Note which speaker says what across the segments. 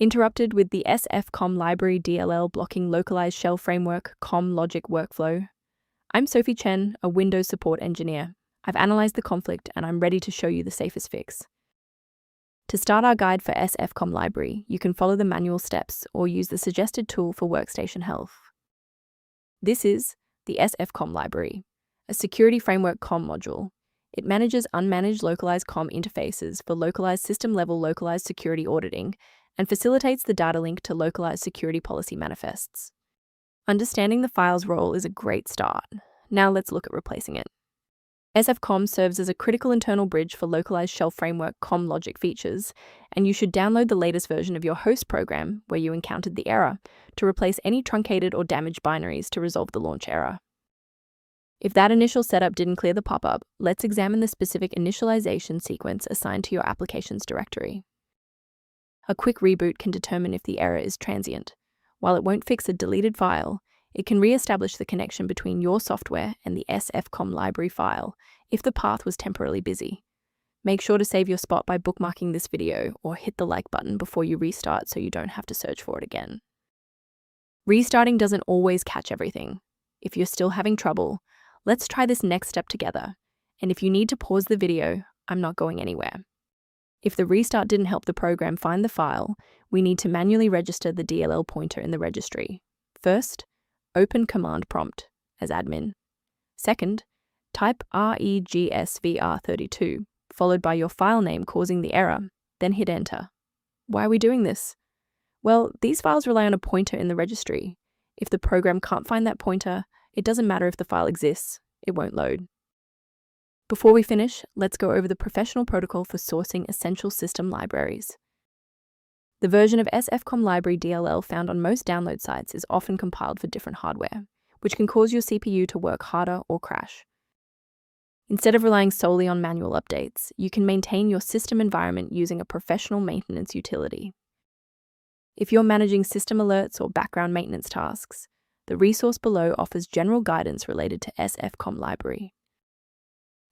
Speaker 1: Interrupted with the Sfcom library DLL blocking localized shell framework COM logic workflow. I'm Sophie Chen, a Windows support engineer. I've analyzed the conflict and I'm ready to show you the safest fix. To start our guide for Sfcom library, you can follow the manual steps or use the suggested tool for workstation health. This is the Sfcom library, a security framework COM module. It manages unmanaged localized COM interfaces for localized system-level localized security auditing and facilitates the data link to localized security policy manifests. Understanding the file's role is a great start. Now let's look at replacing it. Sfcom serves as a critical internal bridge for localized shell framework COM logic features, and you should download the latest version of your host program where you encountered the error to replace any truncated or damaged binaries to resolve the launch error. If that initial setup didn't clear the pop-up, let's examine the specific initialization sequence assigned to your application's directory. A quick reboot can determine if the error is transient. While it won't fix a deleted file, it can re-establish the connection between your software and the Sfcom library file if the path was temporarily busy. Make sure to save your spot by bookmarking this video or hit the like button before you restart so you don't have to search for it again. Restarting doesn't always catch everything. If you're still having trouble, let's try this next step together. And if you need to pause the video, I'm not going anywhere. If the restart didn't help the program find the file, we need to manually register the DLL pointer in the registry. First, open command prompt as admin. Second, type regsvr32, followed by your file name causing the error, then hit enter. Why are we doing this? Well, these files rely on a pointer in the registry. If the program can't find that pointer, it doesn't matter if the file exists, it won't load. Before we finish, let's go over the professional protocol for sourcing essential system libraries. The version of Sfcom library DLL found on most download sites is often compiled for different hardware, which can cause your CPU to work harder or crash. Instead of relying solely on manual updates, you can maintain your system environment using a professional maintenance utility. If you're managing system alerts or background maintenance tasks, the resource below offers general guidance related to Sfcom library.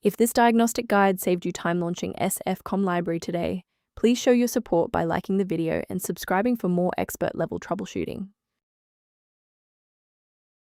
Speaker 1: If this diagnostic guide saved you time launching Sfcom library today, please show your support by liking the video and subscribing for more expert-level troubleshooting.